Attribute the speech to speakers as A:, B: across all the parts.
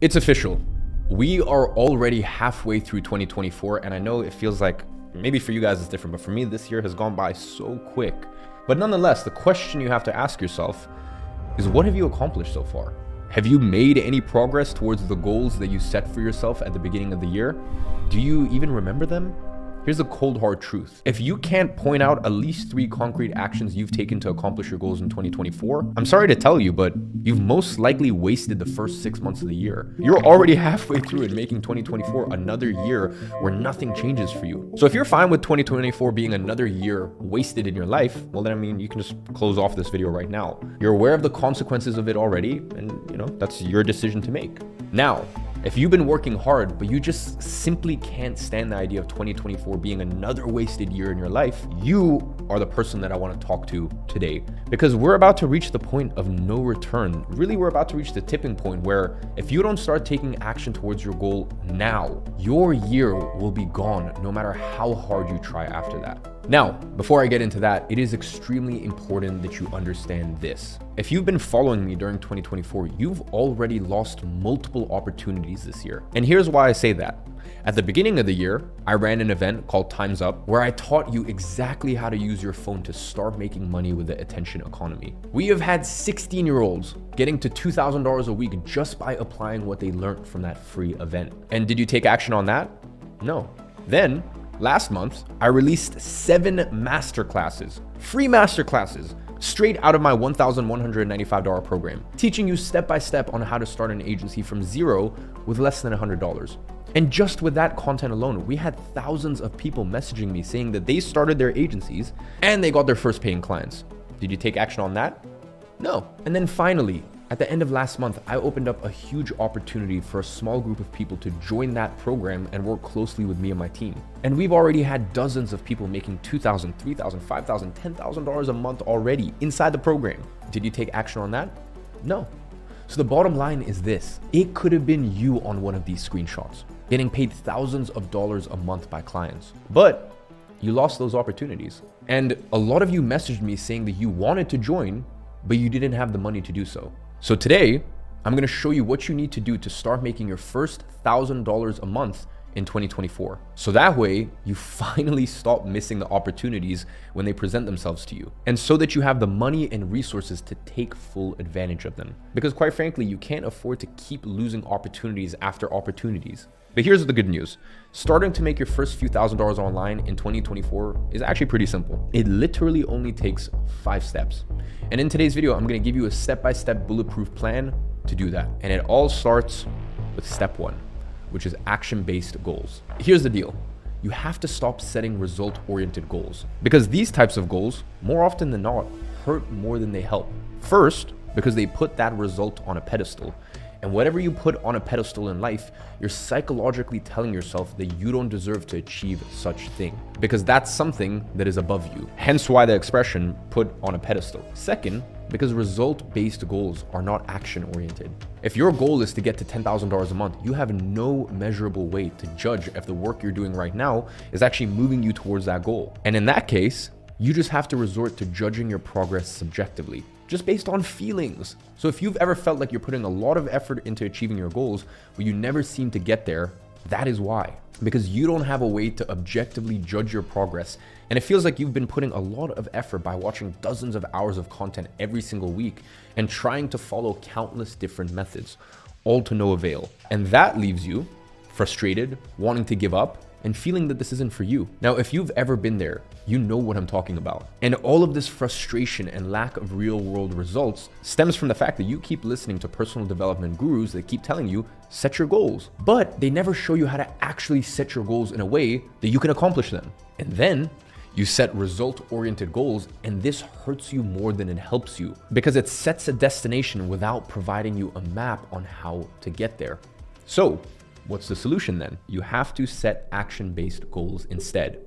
A: It's official. We are already halfway through 2024, and I know it feels like maybe for you guys it's different, but for me, this year has gone by so quick. But nonetheless, the question you have to ask yourself is, what have you accomplished so far? Have you made any progress towards the goals that you set for yourself at the beginning of the year? Do you even remember them? Here's the cold hard truth. If you can't point out at least 3 concrete actions you've taken to accomplish your goals in 2024, I'm sorry to tell you, but you've most likely wasted the first 6 months of the year. You're already halfway through and making 2024 another year where nothing changes for you. So if you're fine with 2024 being another year wasted in your life, well then, you can just close off this video right now. You're aware of the consequences of it already, and that's your decision to make. Now, if you've been working hard, but you just simply can't stand the idea of 2024 being another wasted year in your life, you are the person that I want to talk to today. Because we're about to reach the point of no return. Really, we're about to reach the tipping point where if you don't start taking action towards your goal now, your year will be gone no matter how hard you try after that. Now, before I get into that, it is extremely important that you understand this. If you've been following me during 2024, you've already lost multiple opportunities this year. And here's why I say that. At the beginning of the year, I ran an event called Time's Up, where I taught you exactly how to use your phone to start making money with the attention economy. We have had 16-year-olds getting to $2,000 a week just by applying what they learned from that free event. And did you take action on that? No. Then, last month, I released 7 masterclasses, free masterclasses, straight out of my $1,195 program, teaching you step-by-step on how to start an agency from zero with less than $100. And just with that content alone, we had thousands of people messaging me saying that they started their agencies and they got their first paying clients. Did you take action on that? No. And then finally, at the end of last month, I opened up a huge opportunity for a small group of people to join that program and work closely with me and my team. And we've already had dozens of people making $2,000, $3,000, $5,000, $10,000 a month already inside the program. Did you take action on that? No. So the bottom line is this: it could have been you on one of these screenshots, getting paid thousands of dollars a month by clients, but you lost those opportunities. And a lot of you messaged me saying that you wanted to join, but you didn't have the money to do so. So today, I'm going to show you what you need to do to start making your first $1,000 a month in 2024. So that way, you finally stop missing the opportunities when they present themselves to you. And so that you have the money and resources to take full advantage of them. Because quite frankly, you can't afford to keep losing opportunities after opportunities. But here's the good news. Starting to make your first few $1,000s online in 2024 is actually pretty simple. It literally only takes 5 steps. And in today's video, I'm going to give you a step-by-step bulletproof plan to do that. And it all starts with step 1, which is action-based goals. Here's the deal. You have to stop setting result-oriented goals, because these types of goals, more often than not, hurt more than they help. First, because they put that result on a pedestal. And whatever you put on a pedestal in life, you're psychologically telling yourself that you don't deserve to achieve such thing, because that's something that is above you. Hence why the expression put on a pedestal. Second, because result-based goals are not action-oriented. If your goal is to get to $10,000 a month, you have no measurable way to judge if the work you're doing right now is actually moving you towards that goal. And in that case, you just have to resort to judging your progress subjectively, just based on feelings. So if you've ever felt like you're putting a lot of effort into achieving your goals, but you never seem to get there, that is why. Because you don't have a way to objectively judge your progress. And it feels like you've been putting a lot of effort by watching dozens of hours of content every single week and trying to follow countless different methods, all to no avail. And that leaves you frustrated, wanting to give up, and feeling that this isn't for you. Now, if you've ever been there, you know what I'm talking about. And all of this frustration and lack of real world results stems from the fact that you keep listening to personal development gurus that keep telling you, set your goals, but they never show you how to actually set your goals in a way that you can accomplish them. And then you set result-oriented goals, and this hurts you more than it helps you, because it sets a destination without providing you a map on how to get there. So, what's the solution then? You have to set action-based goals instead.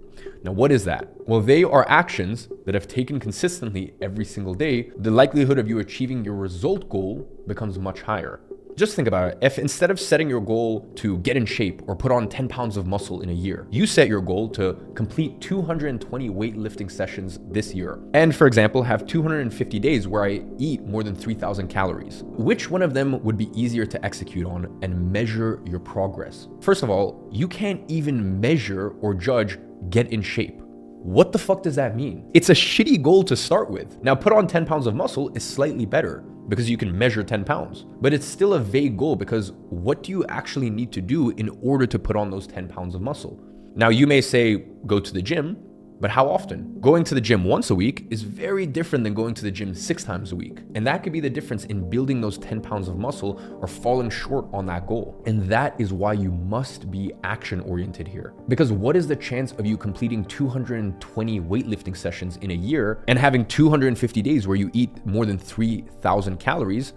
A: Now, what is that? Well, they are actions that if taken consistently every single day, the likelihood of you achieving your result goal becomes much higher. Just think about it. If instead of setting your goal to get in shape or put on 10 pounds of muscle in a year, you set your goal to complete 220 weightlifting sessions this year. And for example, have 250 days where I eat more than 3,000 calories. Which one of them would be easier to execute on and measure your progress? First of all, you can't even measure or judge get in shape. What the fuck does that mean? It's a shitty goal to start with. Now, put on 10 pounds of muscle is slightly better because you can measure 10 pounds, but it's still a vague goal because what do you actually need to do in order to put on those 10 pounds of muscle? Now, you may say, go to the gym, but how often? Going to the gym once a week is very different than going to the gym 6 times a week. And that could be the difference in building those 10 pounds of muscle or falling short on that goal. And that is why you must be action-oriented here. Because what is the chance of you completing 220 weightlifting sessions in a year and having 250 days where you eat more than 3,000 calories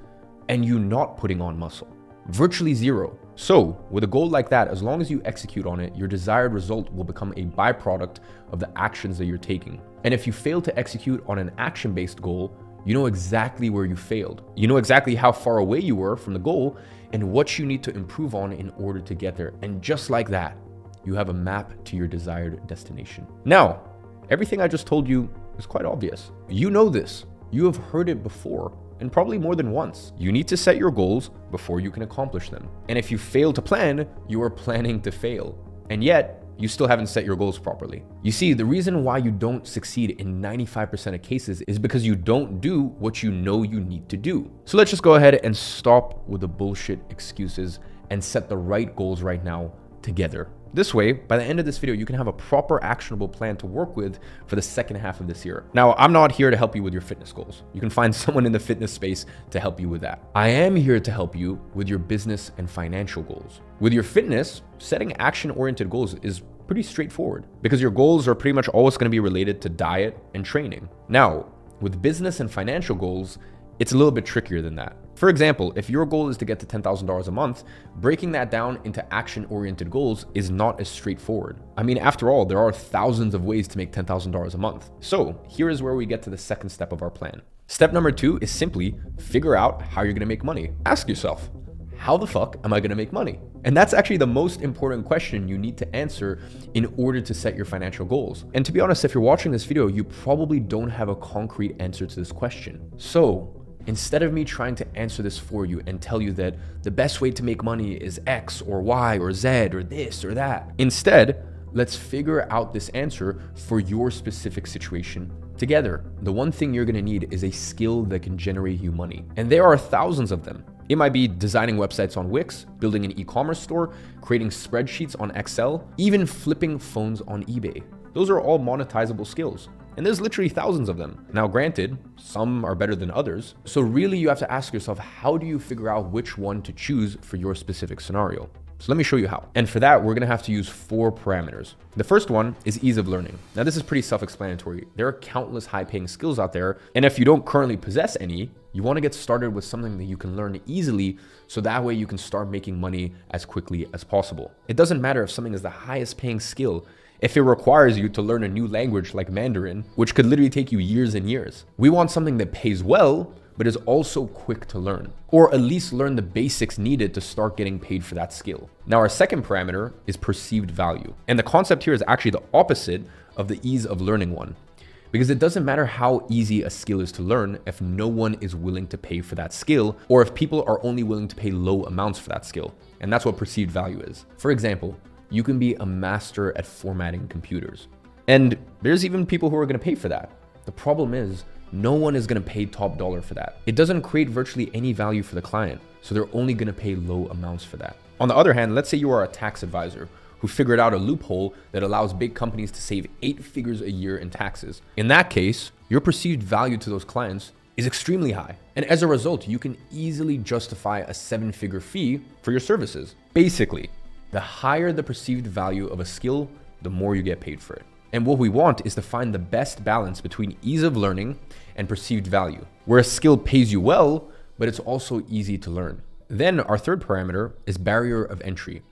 A: and you not putting on muscle? Virtually zero. So with a goal like that, as long as you execute on it, your desired result will become a byproduct of the actions that you're taking. And if you fail to execute on an action-based goal, you know exactly where you failed. You know exactly how far away you were from the goal and what you need to improve on in order to get there. And just like that, you have a map to your desired destination. Now, everything I just told you is quite obvious. You know this. You have heard it before. And probably more than once. You need to set your goals before you can accomplish them. And if you fail to plan, you are planning to fail. And yet, you still haven't set your goals properly. You see, the reason why you don't succeed in 95% of cases is because you don't do what you know you need to do. So let's just go ahead and stop with the bullshit excuses and set the right goals right now together. This way, by the end of this video, you can have a proper actionable plan to work with for the second half of this year. Now, I'm not here to help you with your fitness goals. You can find someone in the fitness space to help you with that. I am here to help you with your business and financial goals. With your fitness, setting action-oriented goals is pretty straightforward because your goals are pretty much always going to be related to diet and training. Now, with business and financial goals, it's a little bit trickier than that. For example, if your goal is to get to $10,000 a month, breaking that down into action-oriented goals is not as straightforward. I mean, after all, there are thousands of ways to make $10,000 a month. So here is where we get to the second step of our plan. Step number 2 is simply figure out how you're gonna make money. Ask yourself, how the fuck am I gonna make money? And that's actually the most important question you need to answer in order to set your financial goals. And to be honest, if you're watching this video, you probably don't have a concrete answer to this question. So instead of me trying to answer this for you and tell you that the best way to make money is X or Y or Z or this or that, instead, let's figure out this answer for your specific situation together. The one thing you're gonna need is a skill that can generate you money. And there are thousands of them. It might be designing websites on Wix, building an e-commerce store, creating spreadsheets on Excel, even flipping phones on eBay. Those are all monetizable skills. And there's literally thousands of them. Now, granted, some are better than others. So really you have to ask yourself, how do you figure out which one to choose for your specific scenario? So let me show you how. And for that, we're gonna have to use 4 parameters. The first one is ease of learning. Now, this is pretty self-explanatory. There are countless high-paying skills out there. And if you don't currently possess any, you wanna get started with something that you can learn easily so that way you can start making money as quickly as possible. It doesn't matter if something is the highest paying skill if it requires you to learn a new language like Mandarin, which could literally take you years and years. We want something that pays well, but is also quick to learn, or at least learn the basics needed to start getting paid for that skill. Now, our second parameter is perceived value. And the concept here is actually the opposite of the ease of learning one, because it doesn't matter how easy a skill is to learn if no one is willing to pay for that skill, or if people are only willing to pay low amounts for that skill. And that's what perceived value is. For example, you can be a master at formatting computers. And there's even people who are gonna pay for that. The problem is, no one is gonna pay top dollar for that. It doesn't create virtually any value for the client, so they're only gonna pay low amounts for that. On the other hand, let's say you are a tax advisor who figured out a loophole that allows big companies to save 8 figures a year in taxes. In that case, your perceived value to those clients is extremely high. And as a result, you can easily justify a 7-figure fee for your services. Basically, the higher the perceived value of a skill, the more you get paid for it. And what we want is to find the best balance between ease of learning and perceived value, where a skill pays you well, but it's also easy to learn. Then our third parameter is barrier of entry.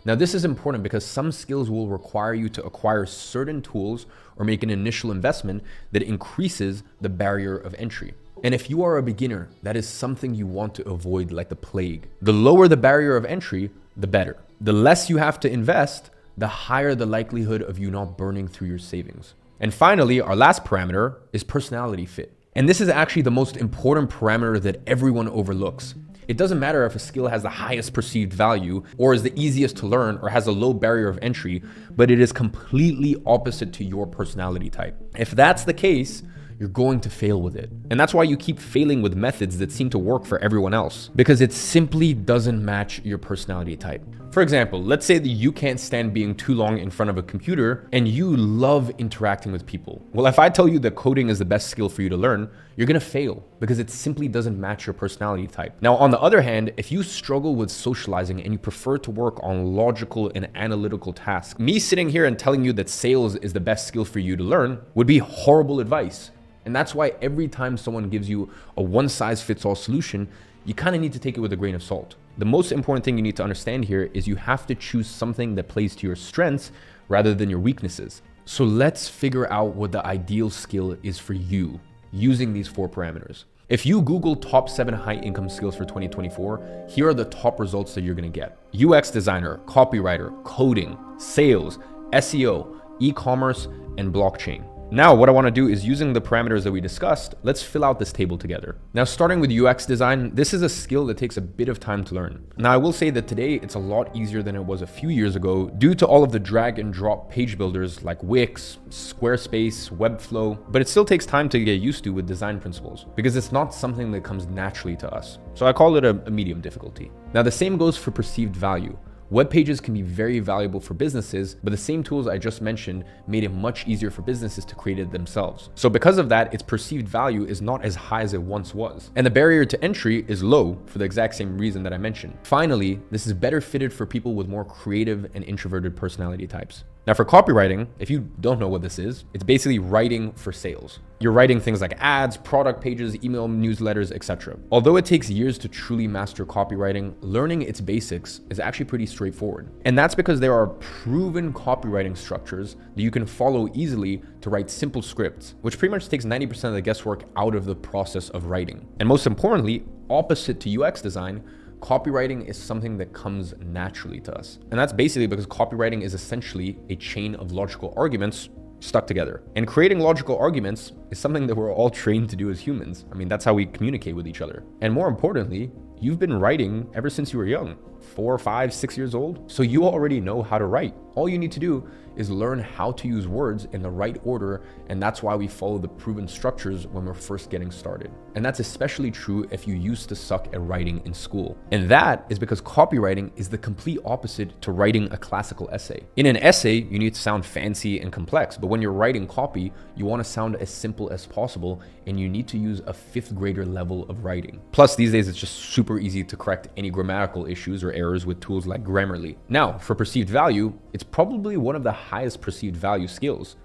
A: Now, this is important because some skills will require you to acquire certain tools or make an initial investment that increases the barrier of entry. And if you are a beginner, that is something you want to avoid like the plague. The lower the barrier of entry, the better. The less you have to invest, the higher the likelihood of you not burning through your savings. And finally, our last parameter is personality fit. And this is actually the most important parameter that everyone overlooks. It doesn't matter if a skill has the highest perceived value or is the easiest to learn or has a low barrier of entry, but it is completely opposite to your personality type. If that's the case, you're going to fail with it. And that's why you keep failing with methods that seem to work for everyone else, because it simply doesn't match your personality type. For example, let's say that you can't stand being too long in front of a computer and you love interacting with people. Well, if I tell you that coding is the best skill for you to learn, you're gonna fail because it simply doesn't match your personality type. Now, on the other hand, if you struggle with socializing and you prefer to work on logical and analytical tasks, me sitting here and telling you that sales is the best skill for you to learn would be horrible advice. And that's why every time someone gives you a one-size-fits-all solution, you kind of need to take it with a grain of salt. The most important thing you need to understand here is you have to choose something that plays to your strengths rather than your weaknesses. So let's figure out what the ideal skill is for you using these 4 parameters. If you Google top 7 high income skills for 2024, here are the top results that you're gonna get. UX designer, copywriter, coding, sales, SEO, e-commerce, and blockchain. Now, what I want to do is, using the parameters that we discussed, let's fill out this table together. Now, starting with UX design, this is a skill that takes a bit of time to learn. Now, I will say that today it's a lot easier than it was a few years ago due to all of the drag and drop page builders like Wix, Squarespace, Webflow, but it still takes time to get used to with design principles because it's not something that comes naturally to us. So I call it a medium difficulty. Now, the same goes for perceived value. Web pages can be very valuable for businesses, but the same tools I just mentioned made it much easier for businesses to create it themselves. So because of that, its perceived value is not as high as it once was. And the barrier to entry is low for the exact same reason that I mentioned. Finally, this is better fitted for people with more creative and introverted personality types. Now for copywriting, if you don't know what this is, it's basically writing for sales. You're writing things like ads, product pages, email newsletters, etc. Although it takes years to truly master copywriting, learning its basics is actually pretty straightforward. And that's because there are proven copywriting structures that you can follow easily to write simple scripts, which pretty much takes 90% of the guesswork out of the process of writing. And most importantly, opposite to UX design, copywriting is something that comes naturally to us. And that's basically because copywriting is essentially a chain of logical arguments stuck together. And creating logical arguments is something that we're all trained to do as humans. I mean, that's how we communicate with each other. And more importantly, you've been writing ever since you were young, 4, 5, 6 years old. So you already know how to write. All you need to do is learn how to use words in the right order, and that's why we follow the proven structures when we're first getting started. And that's especially true if you used to suck at writing in school. And that is because copywriting is the complete opposite to writing a classical essay. In an essay, you need to sound fancy and complex, but when you're writing copy, you want to sound as simple as possible, and you need to use a 5th grader level of writing. Plus, these days, it's just super easy to correct any grammatical issues or errors with tools like Grammarly. Now, for perceived value, it's probably one of the highest perceived value skills.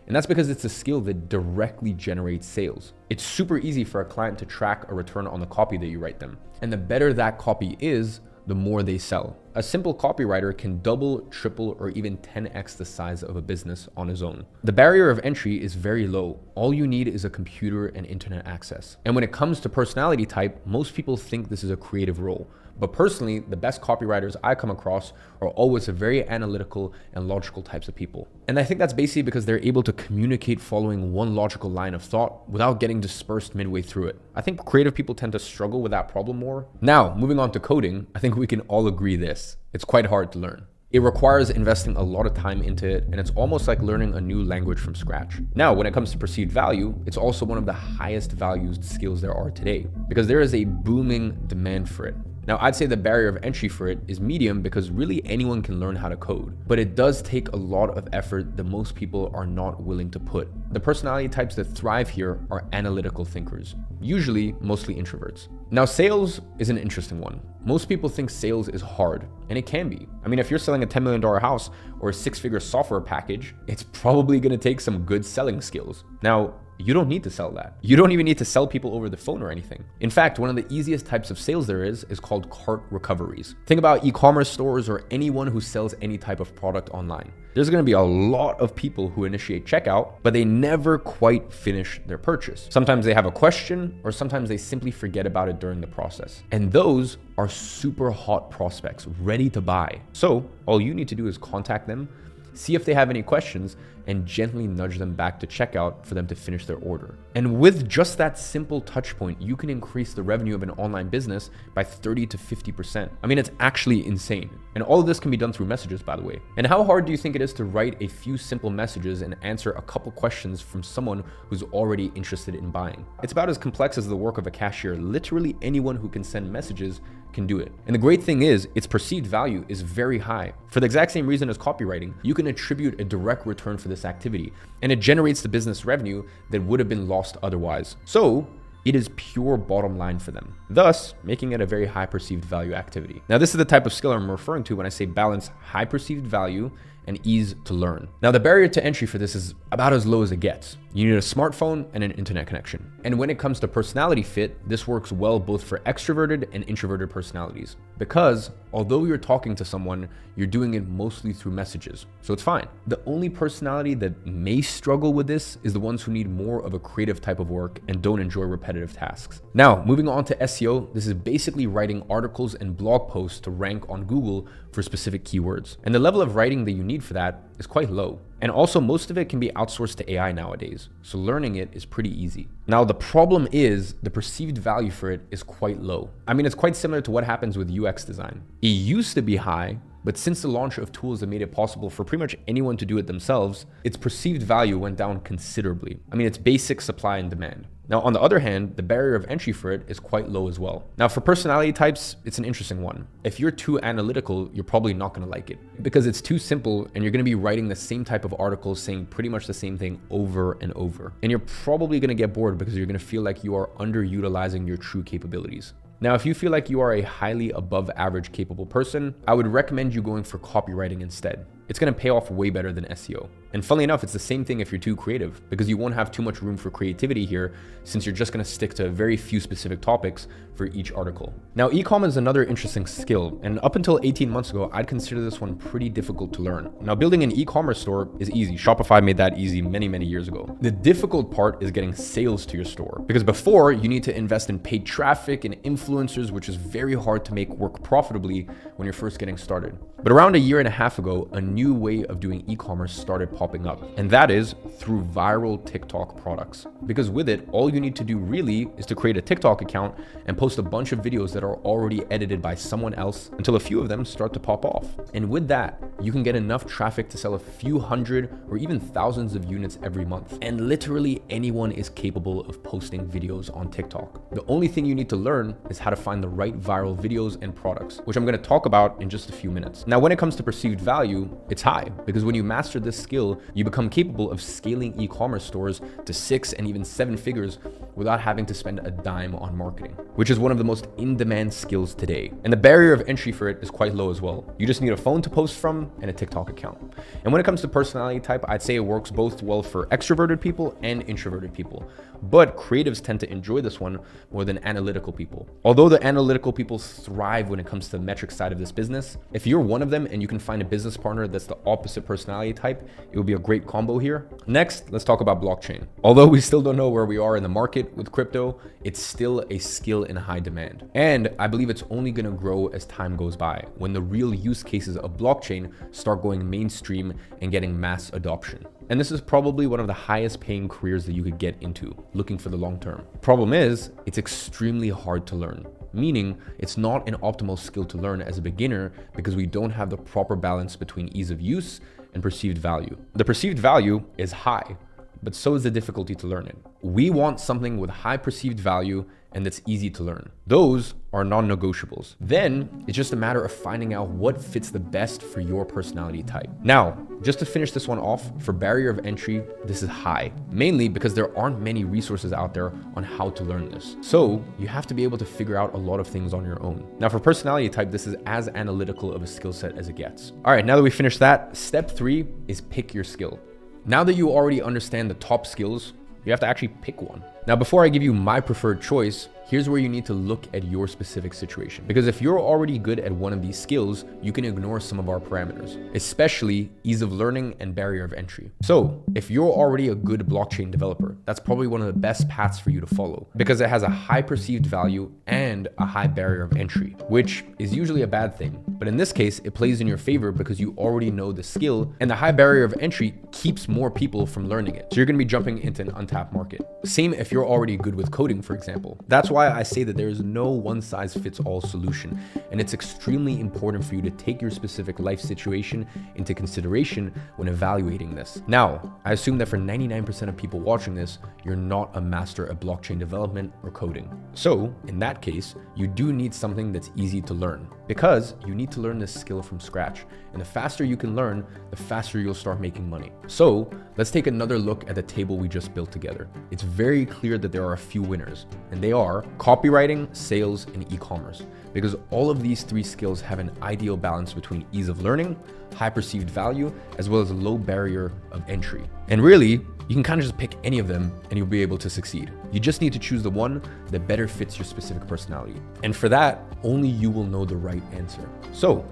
A: And that's because it's a skill that directly generates sales. It's super easy for a client to track a return on the copy that you write them. And the better that copy is, the more they sell. A simple copywriter can double, triple, or even 10x the size of a business on his own. The barrier of entry is very low. All you need is a computer and internet access. And when it comes to personality type, most people think this is a creative role. But personally, the best copywriters I come across are always very analytical and logical types of people. And I think that's basically because they're able to communicate following one logical line of thought without getting dispersed midway through it. I think creative people tend to struggle with that problem more. Now, moving on to coding, I think we can all agree this. It's quite hard to learn. It requires investing a lot of time into it, and it's almost like learning a new language from scratch. Now, when it comes to perceived value, it's also one of the highest valued skills there are today because there is a booming demand for it. Now, I'd say the barrier of entry for it is medium because really anyone can learn how to code, but it does take a lot of effort that most people are not willing to put. The personality types that thrive here are analytical thinkers, usually mostly introverts. Now, sales is an interesting one. Most people think sales is hard, and it can be. I mean, if you're selling a $10 million house or a 6-figure software package, it's probably going to take some good selling skills. Now, you don't need to sell that. You don't even need to sell people over the phone or anything. In fact, one of the easiest types of sales there is called cart recoveries. Think about e-commerce stores or anyone who sells any type of product online. There's going to be a lot of people who initiate checkout, but they never quite finish their purchase. Sometimes they have a question, or sometimes they simply forget about it during the process. And those are super hot prospects ready to buy. So all you need to do is contact them, see if they have any questions, and gently nudge them back to checkout for them to finish their order. And with just that simple touch point, you can increase the revenue of an online business by 30 to 50%. I mean, it's actually insane. And all of this can be done through messages, by the way. And how hard do you think it is to write a few simple messages and answer a couple questions from someone who's already interested in buying? It's about as complex as the work of a cashier. Literally anyone who can send messages can do it. And the great thing is, its perceived value is very high. For the exact same reason as copywriting, you can attribute a direct return for this activity, and it generates the business revenue that would have been lost otherwise. So it is pure bottom line for them, thus making it a very high perceived value activity. Now, this is the type of skill I'm referring to when I say balance high perceived value and ease to learn. Now, the barrier to entry for this is about as low as it gets. You need a smartphone and an internet connection. And when it comes to personality fit, this works well both for extroverted and introverted personalities. Because although you're talking to someone, you're doing it mostly through messages. So it's fine. The only personality that may struggle with this is the ones who need more of a creative type of work and don't enjoy repetitive tasks. Now, moving on to SEO, this is basically writing articles and blog posts to rank on Google for specific keywords. And the level of writing that you need for that is quite low. And also, most of it can be outsourced to AI nowadays, so learning it is pretty easy. Now, the problem is the perceived value for it is quite low. I mean, it's quite similar to what happens with UX design. It used to be high, but since the launch of tools that made it possible for pretty much anyone to do it themselves, its perceived value went down considerably. I mean, it's basic supply and demand. Now, on the other hand, the barrier of entry for it is quite low as well. Now, for personality types, it's an interesting one. If you're too analytical, you're probably not going to like it because it's too simple and you're going to be writing the same type of articles saying pretty much the same thing over and over. And you're probably going to get bored because you're going to feel like you are underutilizing your true capabilities. Now, if you feel like you are a highly above average capable person, I would recommend you going for copywriting instead. It's going to pay off way better than SEO. And funnily enough, it's the same thing if you're too creative because you won't have too much room for creativity here since you're just going to stick to very few specific topics for each article. Now, e-com is another interesting skill. And up until 18 months ago, I'd consider this one pretty difficult to learn. Now, building an e-commerce store is easy. Shopify made that easy many, many years ago. The difficult part is getting sales to your store because before you need to invest in paid traffic and influencers, which is very hard to make work profitably when you're first getting started. But around a year and a half ago, a new way of doing e-commerce started popping up, and that is through viral TikTok products. Because with it, all you need to do really is to create a TikTok account and post a bunch of videos that are already edited by someone else until a few of them start to pop off. And with that, you can get enough traffic to sell a few hundred or even thousands of units every month. And literally anyone is capable of posting videos on TikTok. The only thing you need to learn is how to find the right viral videos and products, which I'm going to talk about in just a few minutes. Now, when it comes to perceived value, it's high because when you master this skill, you become capable of scaling e-commerce stores to 6 and even 7 figures without having to spend a dime on marketing, which is one of the most in-demand skills today. And the barrier of entry for it is quite low as well. You just need a phone to post from and a TikTok account. And when it comes to personality type, I'd say it works both well for extroverted people and introverted people. But creatives tend to enjoy this one more than analytical people. Although the analytical people thrive when it comes to the metric side of this business, if you're one of them and you can find a business partner that's the opposite personality type, it will be a great combo here. Next, let's talk about blockchain. Although we still don't know where we are in the market with crypto, it's still a skill in high demand. And I believe it's only going to grow as time goes by, when the real use cases of blockchain start going mainstream and getting mass adoption. And this is probably one of the highest paying careers that you could get into, looking for the long term. Problem is, it's extremely hard to learn, meaning it's not an optimal skill to learn as a beginner because we don't have the proper balance between ease of use and perceived value. The perceived value is high, but so is the difficulty to learn it. We want something with high perceived value and that's easy to learn. Those are non-negotiables. Then it's just a matter of finding out what fits the best for your personality type. Now, just to finish this one off, for barrier of entry, this is high, mainly because there aren't many resources out there on how to learn this. So you have to be able to figure out a lot of things on your own. Now, for personality type, this is as analytical of a skill set as it gets. All right, now that we finished that, step 3 is pick your skill. Now that you already understand the top skills, You have to actually pick one. Now, before I give you my preferred choice, here's where you need to look at your specific situation. Because if you're already good at one of these skills, you can ignore some of our parameters, especially ease of learning and barrier of entry. So if you're already a good blockchain developer, that's probably one of the best paths for you to follow because it has a high perceived value and a high barrier of entry, which is usually a bad thing. But in this case, it plays in your favor because you already know the skill, and the high barrier of entry keeps more people from learning it. So you're gonna be jumping into an untapped market. Same if you're already good with coding, for example. That's why I say that there is no one size fits all solution. And it's extremely important for you to take your specific life situation into consideration when evaluating this. Now, I assume that for 99% of people watching this, you're not a master at blockchain development or coding. So in that case, you do need something that's easy to learn because you need to learn this skill from scratch. And the faster you can learn, the faster you'll start making money. So let's take another look at the table we just built together. It's very clear that there are a few winners, and they are copywriting, sales, and e-commerce, because all of these three skills have an ideal balance between ease of learning, high perceived value, as well as a low barrier of entry. And really, you can kind of just pick any of them and you'll be able to succeed. You just need to choose the one that better fits your specific personality. And for that, only you will know the right answer. So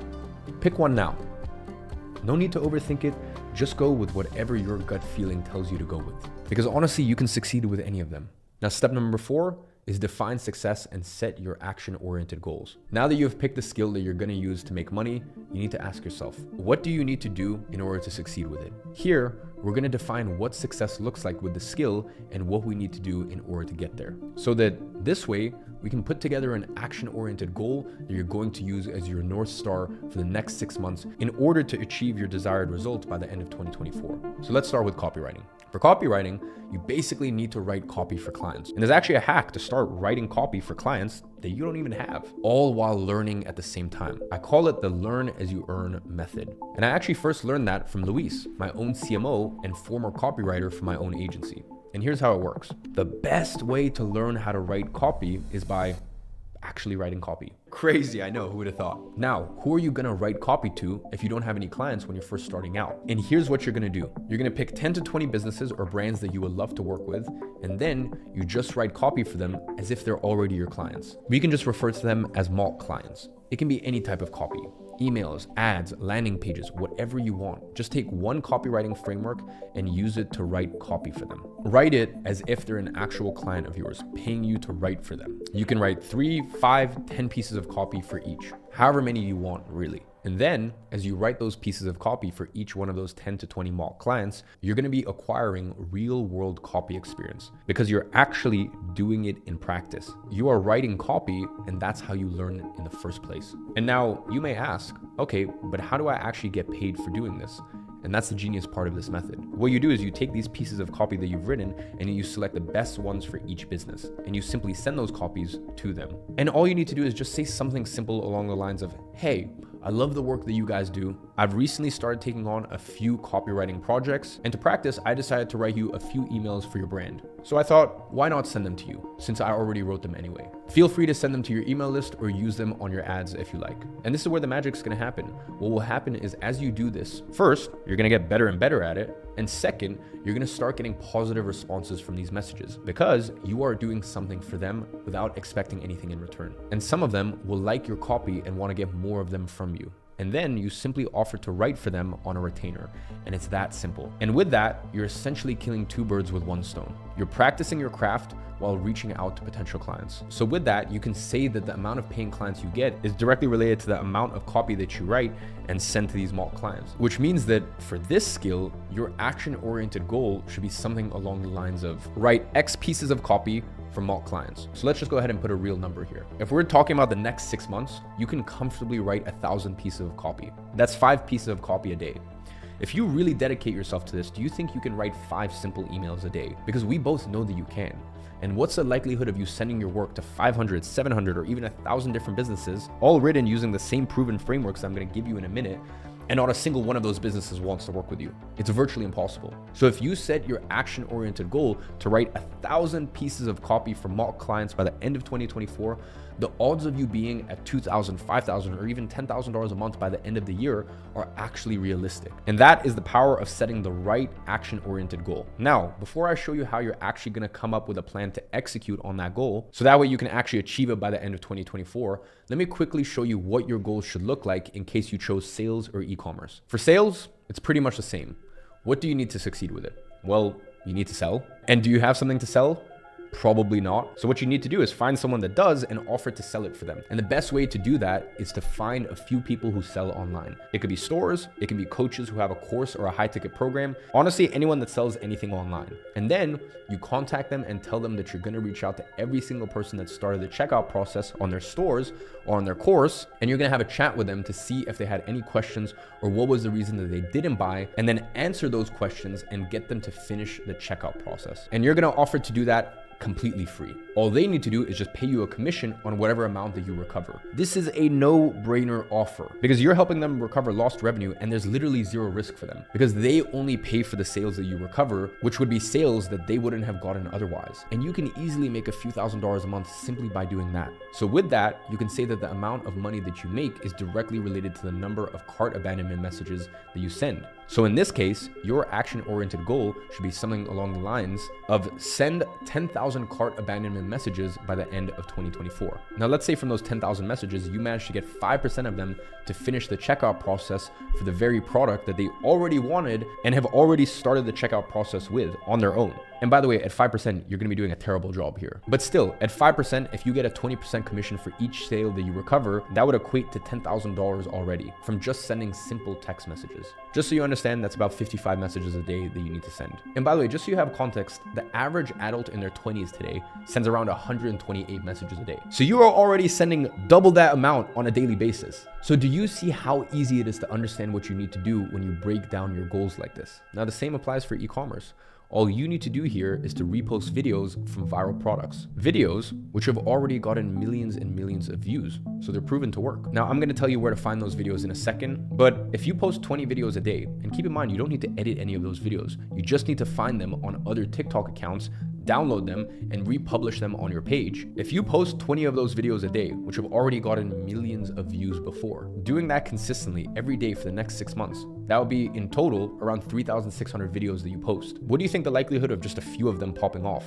A: pick one now. No need to overthink it. Just go with whatever your gut feeling tells you to go with. Because honestly, you can succeed with any of them. Now, step number 4 is define success and set your action-oriented goals. Now that you have picked the skill that you're gonna use to make money, you need to ask yourself, what do you need to do in order to succeed with it? Here, we're gonna define what success looks like with the skill and what we need to do in order to get there. So that this way, we can put together an action-oriented goal that you're going to use as your North Star for the next 6 months in order to achieve your desired result by the end of 2024. So let's start with copywriting. For copywriting, you basically need to write copy for clients. And there's actually a hack to start writing copy for clients that you don't even have, all while learning at the same time. I call it the learn as you earn method. And I actually first learned that from Luis, my own CMO and former copywriter for my own agency. And here's how it works. The best way to learn how to write copy is by actually writing copy. Crazy, I know, who would have thought? Now, who are you gonna write copy to if you don't have any clients when you're first starting out? And here's what you're gonna do. You're gonna pick 10 to 20 businesses or brands that you would love to work with, and then you just write copy for them as if they're already your clients. We can just refer to them as mock clients. It can be any type of copy. Emails, ads, landing pages, whatever you want. Just take one copywriting framework and use it to write copy for them. Write it as if they're an actual client of yours, paying you to write for them. You can write 3, 5, 10 pieces of copy for each, however many you want, really. And then, as you write those pieces of copy for each one of those 10 to 20 mock clients, you're gonna be acquiring real world copy experience because you're actually doing it in practice. You are writing copy, and that's how you learn it in the first place. And now you may ask, okay, but how do I actually get paid for doing this? And that's the genius part of this method. What you do is you take these pieces of copy that you've written and you select the best ones for each business, and you simply send those copies to them. And all you need to do is just say something simple along the lines of, hey, I love the work that you guys do. I've recently started taking on a few copywriting projects, and to practice, I decided to write you a few emails for your brand. So I thought, why not send them to you, since I already wrote them anyway? Feel free to send them to your email list or use them on your ads if you like. And this is where the magic's gonna happen. What will happen is as you do this, first, you're gonna get better and better at it. And second, you're gonna start getting positive responses from these messages because you are doing something for them without expecting anything in return. And some of them will like your copy and wanna get more of them from you. And then you simply offer to write for them on a retainer. And it's that simple. And with that, you're essentially killing 2 birds with 1 stone. You're practicing your craft while reaching out to potential clients. So with that, you can say that the amount of paying clients you get is directly related to the amount of copy that you write and send to these mock clients, which means that for this skill, your action-oriented goal should be something along the lines of write X pieces of copy for mock clients. So let's just go ahead and put a real number here. If we're talking about the next 6 months, you can comfortably write 1,000 pieces of copy. That's 5 pieces of copy a day. If you really dedicate yourself to this, do you think you can write 5 simple emails a day? Because we both know that you can. And what's the likelihood of you sending your work to 500, 700, or even 1,000 different businesses, all written using the same proven frameworks I'm gonna give you in a minute, and not a single one of those businesses wants to work with you? It's virtually impossible. So if you set your action-oriented goal to write 1,000 pieces of copy for mock clients by the end of 2024, the odds of you being at $2,000, $5,000, or even $10,000 a month by the end of the year are actually realistic. And that is the power of setting the right action-oriented goal. Now, before I show you how you're actually gonna come up with a plan to execute on that goal, so that way you can actually achieve it by the end of 2024, let me quickly show you what your goals should look like in case you chose sales or e-commerce. For sales, it's pretty much the same. What do you need to succeed with it? Well, you need to sell. And do you have something to sell? Probably not. So what you need to do is find someone that does and offer to sell it for them. And the best way to do that is to find a few people who sell online. It could be stores, it can be coaches who have a course or a high ticket program. Honestly, anyone that sells anything online. And then you contact them and tell them that you're gonna reach out to every single person that started the checkout process on their stores or on their course. And you're gonna have a chat with them to see if they had any questions or what was the reason that they didn't buy, and then answer those questions and get them to finish the checkout process. And you're gonna offer to do that completely free. All they need to do is just pay you a commission on whatever amount that you recover. This is a no-brainer offer because you're helping them recover lost revenue, and there's literally zero risk for them because they only pay for the sales that you recover, which would be sales that they wouldn't have gotten otherwise. And you can easily make a few $1,000s a month simply by doing that. So with that, you can say that the amount of money that you make is directly related to the number of cart abandonment messages that you send. So in this case, your action-oriented goal should be something along the lines of send 10,000 cart abandonment messages by the end of 2024. Now, let's say from those 10,000 messages, you manage to get 5% of them to finish the checkout process for the very product that they already wanted and have already started the checkout process with on their own. And by the way, at 5%, you're gonna be doing a terrible job here. But still, at 5%, if you get a 20% commission for each sale that you recover, that would equate to $10,000 already from just sending simple text messages. Just so you understand, that's about 55 messages a day that you need to send. And by the way, just so you have context, the average adult in their 20s today sends around 128 messages a day. So you are already sending double that amount on a daily basis. So do you see how easy it is to understand what you need to do when you break down your goals like this? Now, the same applies for e-commerce. All you need to do here is to repost videos from viral products. Videos which have already gotten millions and millions of views, so they're proven to work. Now, I'm gonna tell you where to find those videos in a second, but if you post 20 videos a day, and keep in mind, you don't need to edit any of those videos. You just need to find them on other TikTok accounts, download them, and republish them on your page. If you post 20 of those videos a day, which have already gotten millions of views before, doing that consistently every day for the next 6 months, that would be in total around 3,600 videos that you post. What do you think the likelihood of just a few of them popping off?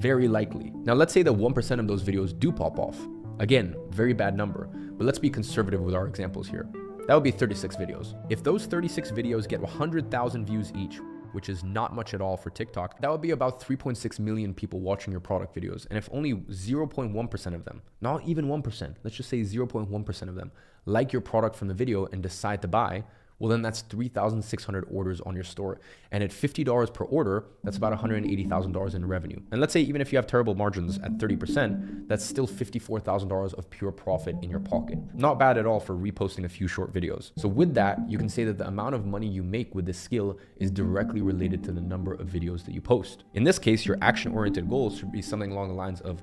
A: Very likely. Now, let's say that 1% of those videos do pop off. Again, very bad number, but let's be conservative with our examples here. That would be 36 videos. If those 36 videos get 100,000 views each, which is not much at all for TikTok, that would be about 3.6 million people watching your product videos. And if only 0.1% of them, not even 1%, let's just say 0.1% of them, like your product from the video and decide to buy, well, then that's 3,600 orders on your store. And at $50 per order, that's about $180,000 in revenue. And let's say even if you have terrible margins at 30%, that's still $54,000 of pure profit in your pocket. Not bad at all for reposting a few short videos. So with that, you can say that the amount of money you make with this skill is directly related to the number of videos that you post. In this case, your action-oriented goals should be something along the lines of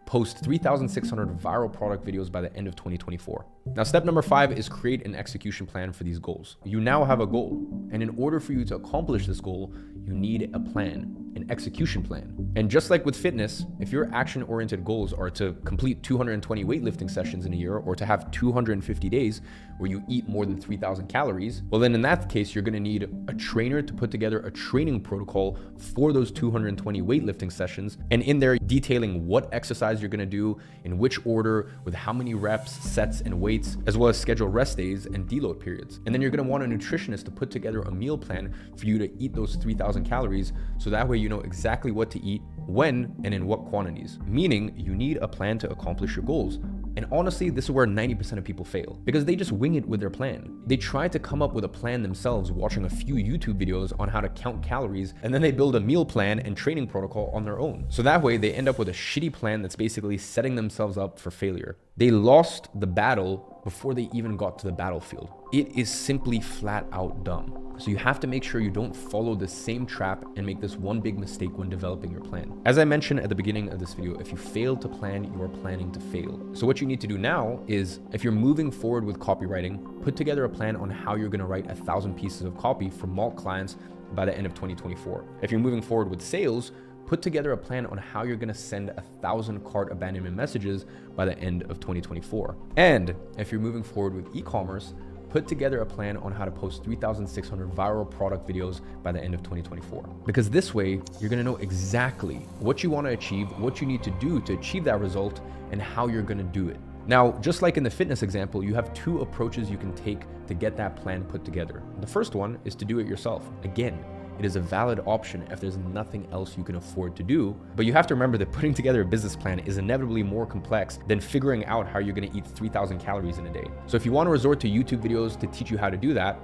A: post 3,600 viral product videos by the end of 2024. Now, step number 5 is create an execution plan for these goals. You now have a goal, and in order for you to accomplish this goal, you need a plan, an execution plan. And just like with fitness, if your action-oriented goals are to complete 220 weightlifting sessions in a year or to have 250 days where you eat more than 3,000 calories, well, then in that case, you're gonna need a trainer to put together a training protocol for those 220 weightlifting sessions, and in there detailing what exercise you're gonna do, in which order, with how many reps, sets, and weights, as well as schedule rest days and deload periods. And then you're gonna want a nutritionist to put together a meal plan for you to eat those 3,000 calories, so that way you know exactly what to eat, when, and in what quantities. Meaning, you need a plan to accomplish your goals. And honestly, this is where 90% of people fail, because they just wing it with their plan. They try to come up with a plan themselves, watching a few YouTube videos on how to count calories, and then they build a meal plan and training protocol on their own. So that way they end up with a shitty plan that's basically setting themselves up for failure. They lost the battle before they even got to the battlefield. It is simply flat out dumb. So you have to make sure you don't follow the same trap and make this one big mistake when developing your plan. As I mentioned at the beginning of this video, if you fail to plan, you are planning to fail. So what you need to do now is, if you're moving forward with copywriting, put together a plan on how you're gonna write 1,000 pieces of copy for multiple clients by the end of 2024. If you're moving forward with sales, put together a plan on how you're gonna send 1,000 cart abandonment messages by the end of 2024. And if you're moving forward with e-commerce, put together a plan on how to post 3,600 viral product videos by the end of 2024. Because this way, you're gonna know exactly what you wanna achieve, what you need to do to achieve that result, and how you're gonna do it. Now, just like in the fitness example, you have two approaches you can take to get that plan put together. The first one is to do it yourself. Again, it is a valid option if there's nothing else you can afford to do, but you have to remember that putting together a business plan is inevitably more complex than figuring out how you're gonna eat 3,000 calories in a day. So if you wanna resort to YouTube videos to teach you how to do that,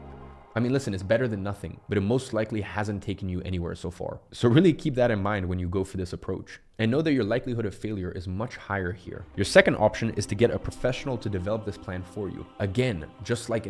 A: I mean, listen, it's better than nothing, but it most likely hasn't taken you anywhere so far. So really keep that in mind when you go for this approach. And know that your likelihood of failure is much higher here. Your second option is to get a professional to develop this plan for you. Again, just like